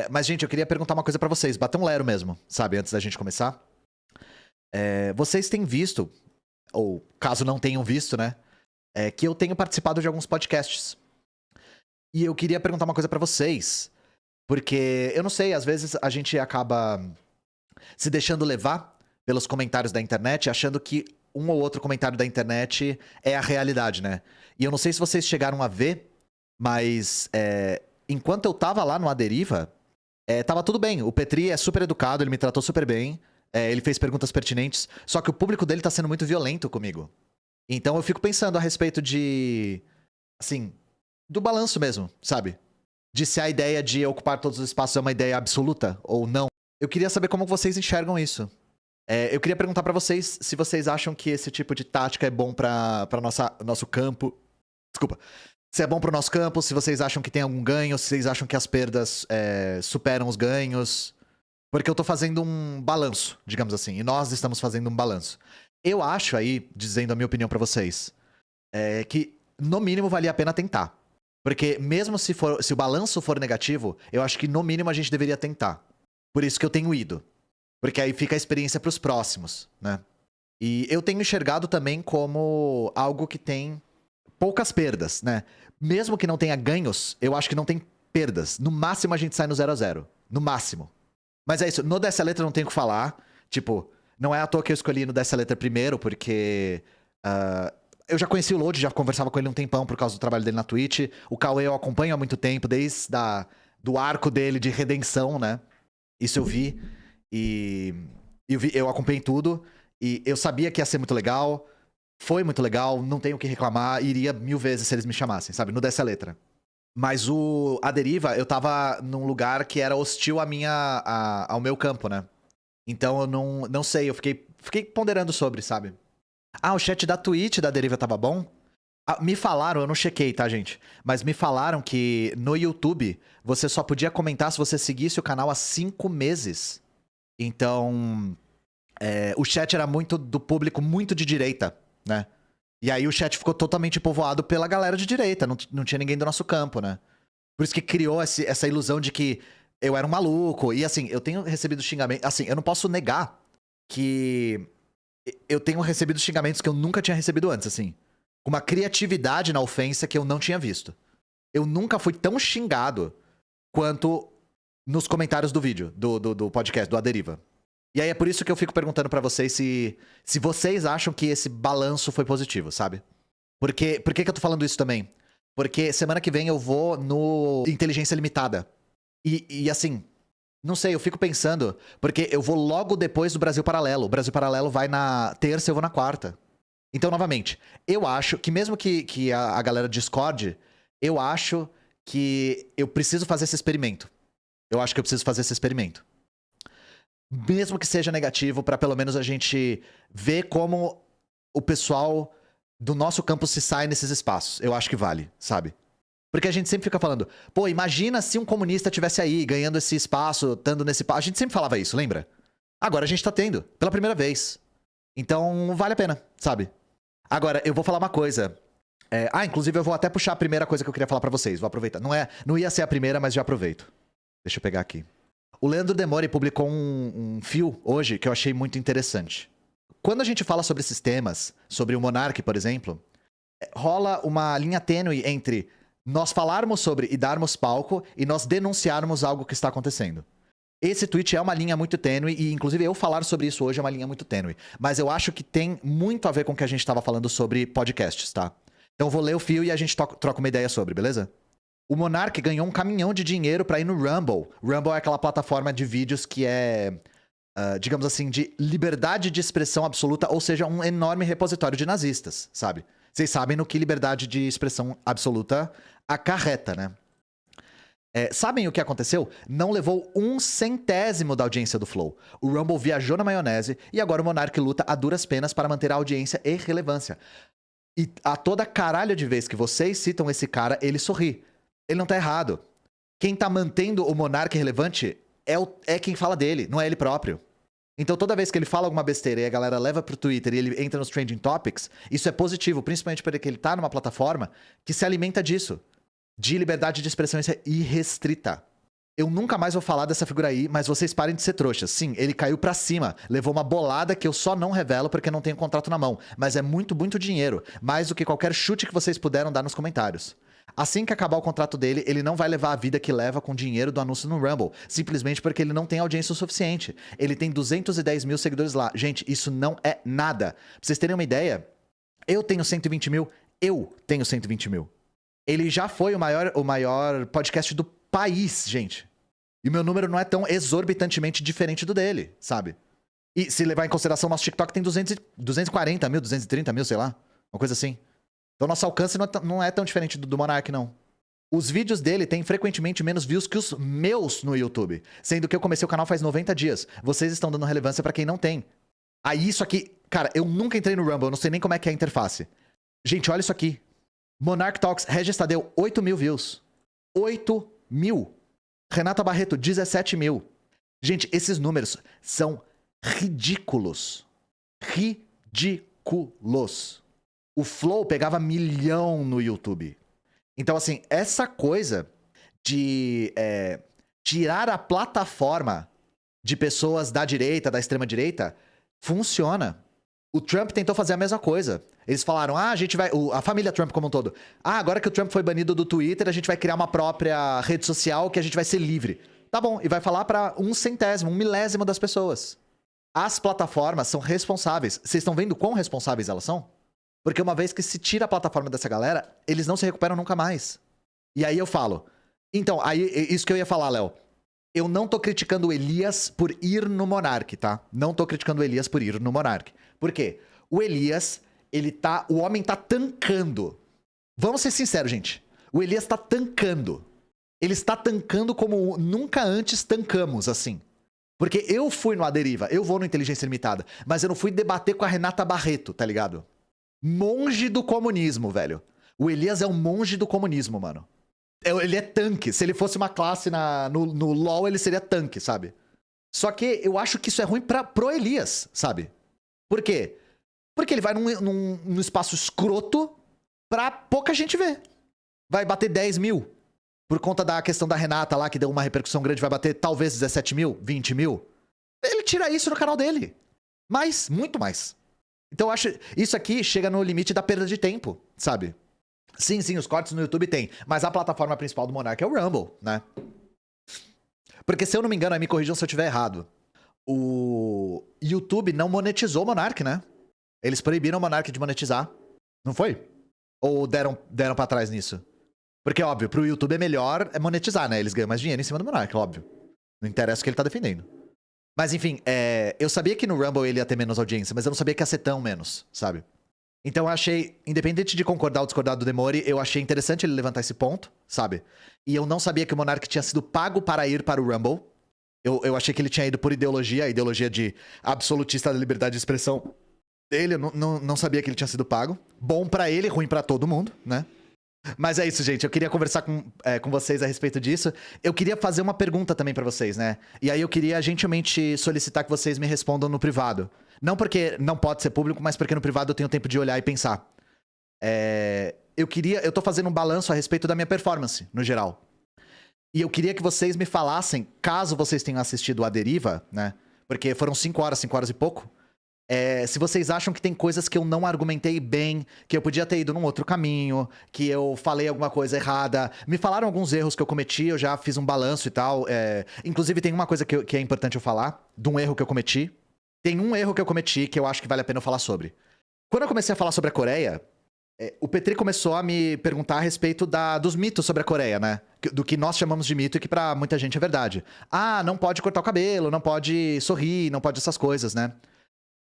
Mas, gente, eu queria perguntar uma coisa pra vocês. Bater um lero mesmo, sabe? Antes da gente começar. Vocês têm visto, ou caso não tenham visto, né? Que eu tenho participado de alguns podcasts. E eu queria perguntar uma coisa pra vocês. Porque, eu não sei, às vezes a gente acaba se deixando levar pelos comentários da internet, achando que um ou outro comentário da internet é a realidade, né? E eu não sei se vocês chegaram a ver, mas enquanto eu tava lá no A Deriva, tava tudo bem. O Petri é super educado, ele me tratou super bem, ele fez perguntas pertinentes, só que o público dele tá sendo muito violento comigo. Então eu fico pensando a respeito de, assim, do balanço mesmo, sabe? De se a ideia de ocupar todos os espaços é uma ideia absoluta ou não. Eu queria saber como vocês enxergam isso. Eu queria perguntar pra vocês se vocês acham que esse tipo de tática é bom pra nosso campo. Desculpa. Se é bom pro nosso campo, se vocês acham que tem algum ganho, se vocês acham que as perdas superam os ganhos. Porque eu tô fazendo um balanço, digamos assim. E nós estamos fazendo um balanço. Eu acho aí, dizendo a minha opinião pra vocês, que no mínimo valia a pena tentar. Porque mesmo se o balanço for negativo, eu acho que no mínimo a gente deveria tentar. Por isso que eu tenho ido. Porque aí fica a experiência pros próximos, né? E eu tenho enxergado também como algo que tem poucas perdas, né? Mesmo que não tenha ganhos, eu acho que não tem perdas. No máximo a gente sai no 0-0. No máximo. Mas é isso, no Dessa Letra eu não tenho o que falar. Tipo, não é à toa que eu escolhi no Dessa Letra primeiro, porque eu já conheci o Lodi, já conversava com ele um tempão por causa do trabalho dele na Twitch. O Cauê eu acompanho há muito tempo, desde do arco dele de redenção, né? Isso eu vi. E eu acompanhei tudo. E eu sabia que ia ser muito legal. Foi muito legal, não tenho o que reclamar. Iria 1000 vezes se eles me chamassem, sabe? No Dessa Letra. Mas a Deriva, eu tava num lugar que era hostil ao meu campo, né? Então eu não sei, eu fiquei ponderando sobre, sabe? Ah, o chat da Twitch da Deriva tava bom? Me falaram, eu não chequei, tá, gente? Mas me falaram que no YouTube você só podia comentar se você seguisse o canal há 5 meses. Então, o chat era muito do público muito de direita, né? E aí o chat ficou totalmente povoado pela galera de direita, não tinha ninguém do nosso campo, né? Por isso que criou essa ilusão de que eu era um maluco. E assim, eu tenho recebido xingamento. Assim, eu não posso negar que eu tenho recebido xingamentos que eu nunca tinha recebido antes, assim. Com uma criatividade na ofensa que eu não tinha visto. Eu nunca fui tão xingado quanto nos comentários do vídeo, do podcast, do A Deriva. E aí é por isso que eu fico perguntando pra vocês se vocês acham que esse balanço foi positivo, sabe? Por que eu tô falando isso também? Porque semana que vem eu vou no Inteligência Limitada. E assim, não sei, eu fico pensando, porque eu vou logo depois do Brasil Paralelo. O Brasil Paralelo vai na terça e eu vou na quarta. Então, novamente, eu acho que mesmo que a galera discorde, eu acho que eu preciso fazer esse experimento. Eu acho que eu preciso fazer esse experimento. Mesmo que seja negativo, pra pelo menos a gente ver como o pessoal do nosso campo se sai nesses espaços. Eu acho que vale, sabe? Porque a gente sempre fica falando, pô, imagina se um comunista tivesse aí, ganhando esse espaço, estando nesse espaço. A gente sempre falava isso, lembra? Agora a gente tá tendo, pela primeira vez. Então, vale a pena, sabe? Agora, eu vou falar uma coisa. Inclusive eu vou até puxar a primeira coisa que eu queria falar pra vocês. Vou aproveitar. Não ia ser a primeira, mas já aproveito. Deixa eu pegar aqui. O Leandro Demore publicou um fio hoje que eu achei muito interessante. Quando a gente fala sobre sistemas, sobre o Monark, por exemplo, rola uma linha tênue entre nós falarmos sobre e darmos palco e nós denunciarmos algo que está acontecendo. Esse tweet é uma linha muito tênue e, inclusive, eu falar sobre isso hoje é uma linha muito tênue. Mas eu acho que tem muito a ver com o que a gente estava falando sobre podcasts, tá? Então eu vou ler o fio e a gente troca uma ideia sobre, beleza? O Monark ganhou um caminhão de dinheiro pra ir no Rumble. Rumble é aquela plataforma de vídeos que é, digamos assim, de liberdade de expressão absoluta, ou seja, um enorme repositório de nazistas, sabe? Vocês sabem no que liberdade de expressão absoluta acarreta, né? Sabem o que aconteceu? Não levou 1/100º da audiência do Flow. O Rumble viajou na maionese e agora o Monark luta a duras penas para manter a audiência e relevância. E a toda caralho de vez que vocês citam esse cara, ele sorri. Ele não tá errado. Quem tá mantendo o Monark relevante é quem fala dele, não é ele próprio. Então toda vez que ele fala alguma besteira e a galera leva pro Twitter e ele entra nos Trending Topics, isso é positivo, principalmente porque ele tá numa plataforma que se alimenta disso. De liberdade de expressão irrestrita. Eu nunca mais vou falar dessa figura aí, mas vocês parem de ser trouxas. Sim, ele caiu pra cima, levou uma bolada que eu só não revelo porque não tenho contrato na mão. Mas é muito, muito dinheiro. Mais do que qualquer chute que vocês puderam dar nos comentários. Assim que acabar o contrato dele, ele não vai levar a vida que leva com dinheiro do anúncio no Rumble. Simplesmente porque ele não tem audiência o suficiente. Ele tem 210 mil seguidores lá. Gente, isso não é nada. Pra vocês terem uma ideia, eu tenho 120 mil, eu tenho 120 mil. Ele já foi o maior podcast do país, gente. E o meu número não é tão exorbitantemente diferente do dele, sabe? E se levar em consideração, nosso TikTok tem 240 mil, 230 mil, sei lá. Uma coisa assim. Então nosso alcance não é tão diferente do Monark, não. Os vídeos dele têm frequentemente menos views que os meus no YouTube. Sendo que eu comecei o canal faz 90 dias. Vocês estão dando relevância pra quem não tem. Aí isso aqui... Cara, eu nunca entrei no Rumble, eu não sei nem como é que é a interface. Gente, olha isso aqui. Monark Talks, Regis Tadeu, 8 mil views. 8 mil. Renata Barreto, 17 mil. Gente, esses números são ridículos. Ridículos. O Flow pegava 1 milhão no YouTube. Então, assim, essa coisa de tirar a plataforma de pessoas da direita, da extrema-direita, funciona. O Trump tentou fazer a mesma coisa. Eles falaram, a gente vai... A família Trump como um todo. Agora que o Trump foi banido do Twitter, a gente vai criar uma própria rede social que a gente vai ser livre. Tá bom, e vai falar pra 1/100º, 1/1000 das pessoas. As plataformas são responsáveis. Vocês estão vendo quão responsáveis elas são? Porque uma vez que se tira a plataforma dessa galera, eles não se recuperam nunca mais. E aí eu falo... Então, aí isso que eu ia falar, Léo. Eu não tô criticando o Elias por ir no Monark, tá? Não tô criticando o Elias por ir no Monark. Por quê? O Elias, o homem tá tancando. Vamos ser sinceros, gente. O Elias tá tancando. Ele está tancando como nunca antes tancamos, assim. Porque eu fui no A Deriva, eu vou no Inteligência Limitada, mas eu não fui debater com a Renata Barreto, tá ligado? Monge do comunismo, velho. O Elias é um monge do comunismo, mano. Ele é tanque. Se ele fosse uma classe no LoL, ele seria tanque, sabe? Só que eu acho que isso é ruim pro Elias, sabe? Por quê? Porque ele vai num espaço escroto pra pouca gente ver. Vai bater 10 mil. Por conta da questão da Renata lá, que deu uma repercussão grande, vai bater talvez 17 mil, 20 mil. Ele tira isso no canal dele. Mais, muito mais. Então eu acho... Isso aqui chega no limite da perda de tempo, sabe? Sim, os cortes no YouTube tem. Mas a plataforma principal do Monark é o Rumble, né? Porque se eu não me engano, aí me corrijam se eu estiver errado. O YouTube não monetizou o Monark, né? Eles proibiram o Monark de monetizar. Não foi? Ou deram pra trás nisso? Porque, óbvio, pro YouTube é melhor monetizar, né? Eles ganham mais dinheiro em cima do Monark, óbvio. Não interessa o que ele tá defendendo. Mas, enfim, eu sabia que no Rumble ele ia ter menos audiência, mas eu não sabia que ia ser tão menos, sabe? Então eu achei, independente de concordar ou discordar do Demori, eu achei interessante ele levantar esse ponto, sabe? E eu não sabia que o Monark tinha sido pago para ir para o Rumble. Eu achei que ele tinha ido por ideologia, a ideologia de absolutista da liberdade de expressão dele. Eu não sabia que ele tinha sido pago. Bom pra ele, ruim pra todo mundo, né? Mas é isso, gente. Eu queria conversar com vocês a respeito disso. Eu queria fazer uma pergunta também pra vocês, né? E aí eu queria gentilmente solicitar que vocês me respondam no privado. Não porque não pode ser público, mas porque no privado eu tenho tempo de olhar e pensar. Eu tô fazendo um balanço a respeito da minha performance, no geral. E eu queria que vocês me falassem, caso vocês tenham assistido A Deriva, né? Porque foram 5 horas e pouco. Se vocês acham que tem coisas que eu não argumentei bem, que eu podia ter ido num outro caminho, que eu falei alguma coisa errada. Me falaram alguns erros que eu cometi, eu já fiz um balanço e tal. Inclusive, tem uma coisa que é importante eu falar, de um erro que eu cometi. Tem um erro que eu cometi que eu acho que vale a pena eu falar sobre. Quando eu comecei a falar sobre a Coreia, o Petri começou a me perguntar a respeito dos mitos sobre a Coreia, né? Do que nós chamamos de mito e que pra muita gente é verdade. Ah, não pode cortar o cabelo, não pode sorrir, não pode essas coisas, né?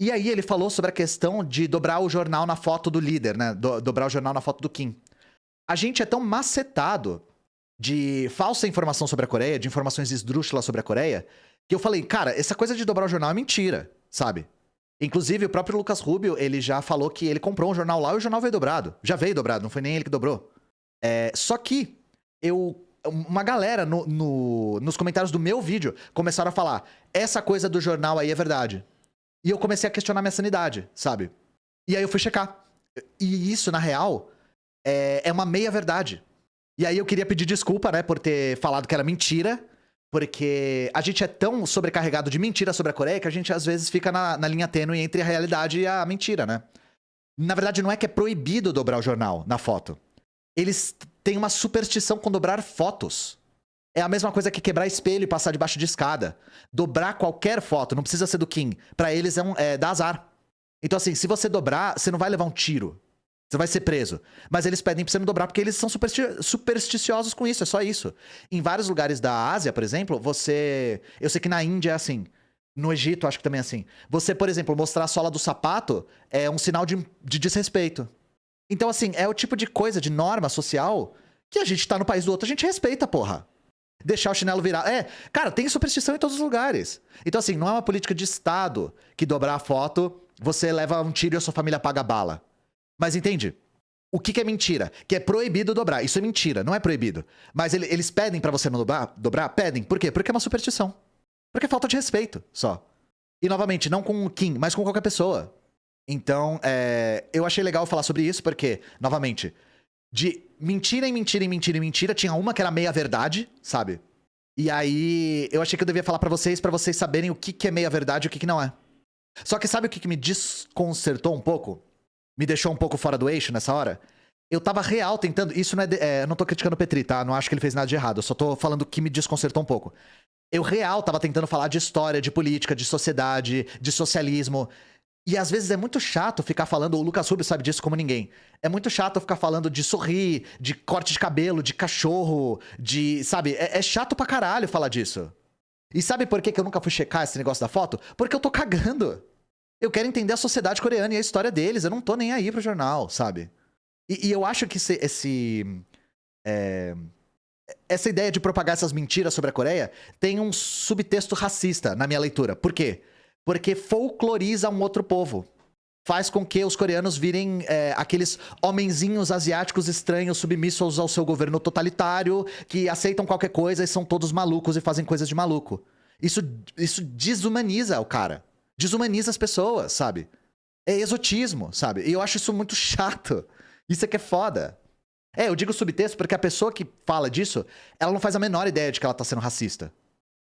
E aí ele falou sobre a questão de dobrar o jornal na foto do líder, né? Dobrar o jornal na foto do Kim. A gente é tão macetado de falsa informação sobre a Coreia, de informações esdrúxulas sobre a Coreia, que eu falei, cara, essa coisa de dobrar o jornal é mentira, sabe? Inclusive, o próprio Lucas Rubio, ele já falou que ele comprou um jornal lá e o jornal veio dobrado. Já veio dobrado, não foi nem ele que dobrou. Só que uma galera nos comentários do meu vídeo começaram a falar, essa coisa do jornal aí é verdade. E eu comecei a questionar minha sanidade, sabe? E aí eu fui checar. E isso, na real, é uma meia-verdade. E aí eu queria pedir desculpa, né, por ter falado que era mentira. Porque a gente é tão sobrecarregado de mentira sobre a Coreia que a gente às vezes fica na linha tênue entre a realidade e a mentira, né? Na verdade, não é que é proibido dobrar o jornal na foto. Eles têm uma superstição com dobrar fotos. É a mesma coisa que quebrar espelho e passar debaixo de escada. Dobrar qualquer foto, não precisa ser do Kim. Pra eles dá azar. Então, assim, se você dobrar, você não vai levar um tiro. Você vai ser preso. Mas eles pedem pra você não dobrar porque eles são supersticiosos com isso, é só isso. Em vários lugares da Ásia, por exemplo, você... Eu sei que na Índia é assim. No Egito, acho que também é assim. Você, por exemplo, mostrar a sola do sapato é um sinal de desrespeito. Então, assim, é o tipo de coisa, de norma social, que a gente tá no país do outro, a gente respeita, porra. Deixar o chinelo virar. Cara, tem superstição em todos os lugares. Então, assim, não é uma política de Estado que dobrar a foto, você leva um tiro e a sua família paga bala. Mas entende? O que é mentira? Que é proibido dobrar. Isso é mentira, não é proibido. Mas eles pedem pra você não dobrar? Pedem. Por quê? Porque é uma superstição. Porque é falta de respeito, só. E, novamente, não com o Kim, mas com qualquer pessoa. Então, eu achei legal falar sobre isso, porque, novamente, de mentira em mentira em mentira em mentira, tinha uma que era meia-verdade, sabe? E aí, eu achei que eu devia falar pra vocês saberem o que é meia-verdade e o que não é. Só que sabe o que me desconcertou um pouco? Me deixou um pouco fora do eixo nessa hora? Eu tava real tentando... Isso não eu não tô criticando o Petri, tá? Não acho que ele fez nada de errado. Eu só tô falando que me desconcertou um pouco. Eu real tava tentando falar de história, de política, de sociedade, de socialismo. E às vezes é muito chato ficar falando... O Lucas Rubio sabe disso como ninguém. É muito chato ficar falando de sorrir, de corte de cabelo, de cachorro, de... Sabe? É chato pra caralho falar disso. E sabe por que eu nunca fui checar esse negócio da foto? Porque eu tô cagando. Eu quero entender a sociedade coreana e a história deles. Eu não tô nem aí pro jornal, sabe? E eu acho que essa ideia de propagar essas mentiras sobre a Coreia tem um subtexto racista na minha leitura. Por quê? Porque folcloriza um outro povo. Faz com que os coreanos virem aqueles homenzinhos asiáticos estranhos, submissos ao seu governo totalitário, que aceitam qualquer coisa e são todos malucos e fazem coisas de maluco. Isso desumaniza o cara. Desumaniza as pessoas, sabe? É exotismo, sabe? E eu acho isso muito chato. Isso é que é foda. Eu digo subtexto porque a pessoa que fala disso, ela não faz a menor ideia de que ela tá sendo racista.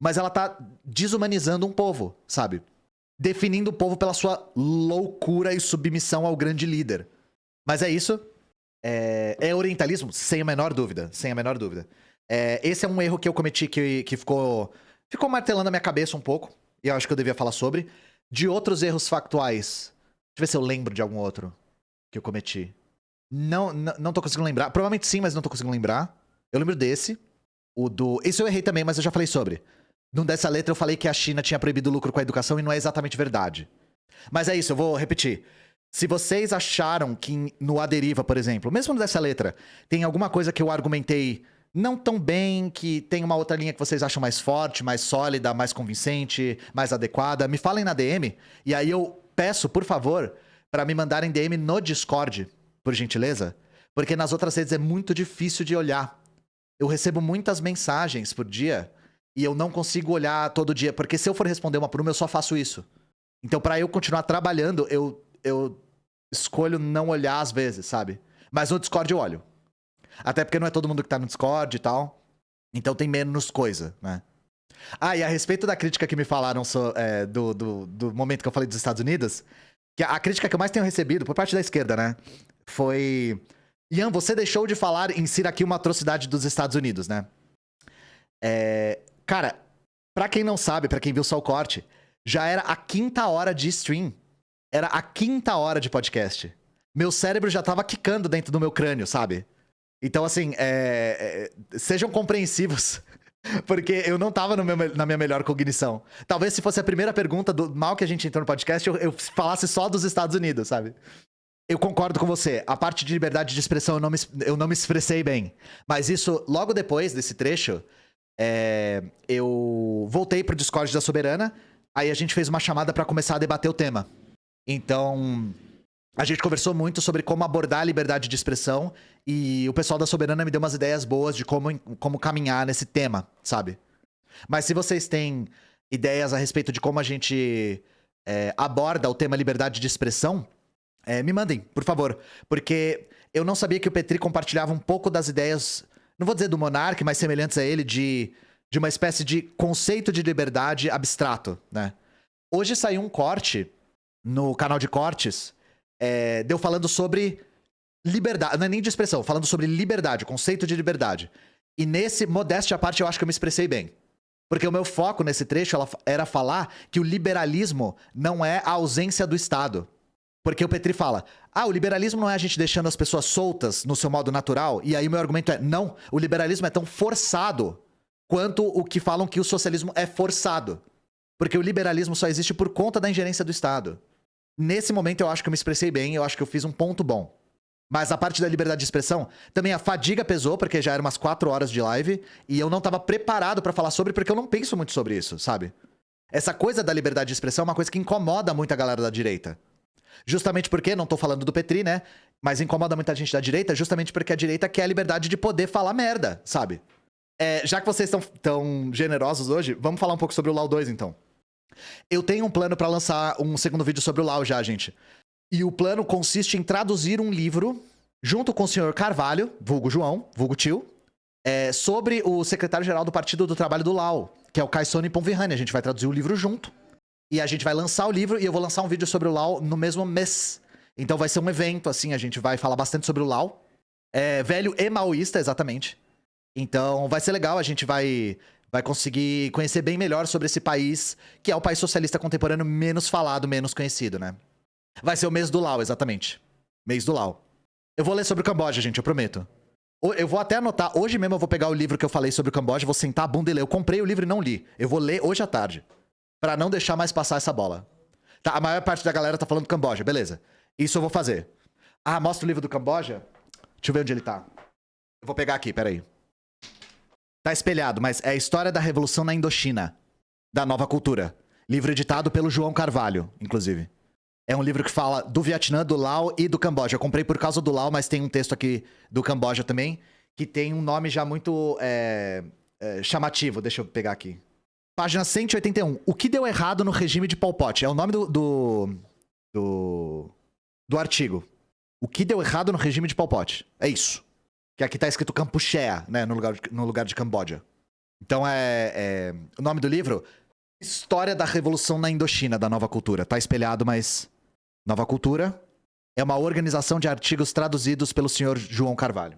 Mas ela tá desumanizando um povo, sabe? Definindo o povo pela sua loucura e submissão ao grande líder. Mas é isso. É orientalismo? Sem a menor dúvida. Sem a menor dúvida. Esse é um erro que eu cometi que ficou martelando a minha cabeça um pouco. E eu acho que eu devia falar sobre. De outros erros factuais. Deixa eu ver se eu lembro de algum outro que eu cometi. Não tô conseguindo lembrar. Provavelmente sim, mas não tô conseguindo lembrar. Eu lembro desse. Esse eu errei também, mas eu já falei sobre. Num dessa letra eu falei que a China tinha proibido lucro com a educação e não é exatamente verdade. Mas é isso, eu vou repetir. Se vocês acharam que no A Deriva, por exemplo, mesmo nessa letra, tem alguma coisa que eu argumentei não tão bem, que tem uma outra linha que vocês acham mais forte, mais sólida, mais convincente, mais adequada, me falem na DM. E aí eu peço, por favor, pra me mandarem DM no Discord, por gentileza. Porque nas outras redes é muito difícil de olhar. Eu recebo muitas mensagens por dia e eu não consigo olhar todo dia. Porque se eu for responder uma por uma, eu só faço isso. Então, pra eu continuar trabalhando, eu escolho não olhar às vezes, sabe? Mas no Discord eu olho. Até porque não é todo mundo que tá no Discord e tal. Então tem menos coisa, né? E a respeito da crítica que me falaram do momento que eu falei dos Estados Unidos, que a crítica que eu mais tenho recebido, por parte da esquerda, né? Foi... Ian, você deixou de falar em ser aqui uma atrocidade dos Estados Unidos, né? Cara, pra quem não sabe, pra quem viu só o corte, já era a 5ª hora de stream. Era a 5ª hora de podcast. Meu cérebro já tava quicando dentro do meu crânio, sabe? Então, assim, sejam compreensivos, porque eu não tava na minha melhor cognição. Talvez se fosse a primeira pergunta do mal que a gente entrou no podcast, eu falasse só dos Estados Unidos, sabe? Eu concordo com você. A parte de liberdade de expressão eu não me expressei bem. Mas isso, logo depois desse trecho, eu voltei pro Discord da Soberana, aí a gente fez uma chamada pra começar a debater o tema. Então... A gente conversou muito sobre como abordar a liberdade de expressão e o pessoal da Soberana me deu umas ideias boas de como caminhar nesse tema, sabe? Mas se vocês têm ideias a respeito de como a gente aborda o tema liberdade de expressão, me mandem, por favor. Porque eu não sabia que o Petri compartilhava um pouco das ideias, não vou dizer do Monark, mas semelhantes a ele, de de uma espécie de conceito de liberdade abstrato, né? Hoje saiu um corte no canal de cortes, deu falando sobre liberdade, não é nem de expressão, falando sobre liberdade, conceito de liberdade. E nesse, modéstia à parte, eu acho que eu me expressei bem. Porque o meu foco nesse trecho era falar que o liberalismo não é a ausência do Estado. Porque o Petri fala, o liberalismo não é a gente deixando as pessoas soltas no seu modo natural. E aí o meu argumento é, não, o liberalismo é tão forçado quanto o que falam que o socialismo é forçado. Porque o liberalismo só existe por conta da ingerência do Estado. Nesse momento eu acho que eu me expressei bem, eu acho que eu fiz um ponto bom. Mas a parte da liberdade de expressão, também a fadiga pesou, porque já eram umas 4 horas de live, e eu não tava preparado pra falar sobre, porque eu não penso muito sobre isso, sabe? Essa coisa da liberdade de expressão é uma coisa que incomoda muito a galera da direita. Justamente porque, não tô falando do Petri, né? Mas incomoda muita gente da direita, justamente porque a direita quer a liberdade de poder falar merda, sabe? Já que vocês estão tão generosos hoje, vamos falar um pouco sobre o LoL 2, então. Eu tenho um plano pra lançar um segundo vídeo sobre o LoL já, gente. E o plano consiste em traduzir um livro, junto com o senhor Carvalho, vulgo João, vulgo tio, sobre o secretário-geral do Partido do Trabalho do LoL, que é o Caissone Ponvirrani. A gente vai traduzir o livro junto. E a gente vai lançar o livro e eu vou lançar um vídeo sobre o LoL no mesmo mês. Então vai ser um evento, assim, a gente vai falar bastante sobre o LoL. Velho e maoísta, exatamente. Então vai ser legal, a gente vai conseguir conhecer bem melhor sobre esse país, que é o país socialista contemporâneo menos falado, menos conhecido, né? Vai ser o mês do LoL, exatamente. Mês do LoL. Eu vou ler sobre o Camboja, gente, eu prometo. Eu vou até anotar, hoje mesmo eu vou pegar o livro que eu falei sobre o Camboja, vou sentar a bunda e ler. Eu comprei o livro e não li. Eu vou ler hoje à tarde. Pra não deixar mais passar essa bola. Tá, a maior parte da galera tá falando Camboja, beleza. Isso eu vou fazer. Mostra o livro do Camboja? Deixa eu ver onde ele tá. Eu vou pegar aqui, peraí. Tá espelhado, mas é a história da Revolução na Indochina. Da Nova Cultura. Livro editado pelo João Carvalho, inclusive. É um livro que fala do Vietnã, do Laos e do Camboja. Eu comprei por causa do Laos, mas tem um texto aqui do Camboja também, que tem um nome já muito chamativo. Deixa eu pegar aqui. Página 181. O que deu errado no regime de Pol Pot? É o nome do artigo. O que deu errado no regime de Pol Pot? É isso. Que aqui tá escrito Kampuchea, né? No lugar de Camboja. Então o nome do livro... História da Revolução na Indochina, da Nova Cultura. Tá espelhado, mas... Nova Cultura é uma organização de artigos traduzidos pelo senhor João Carvalho.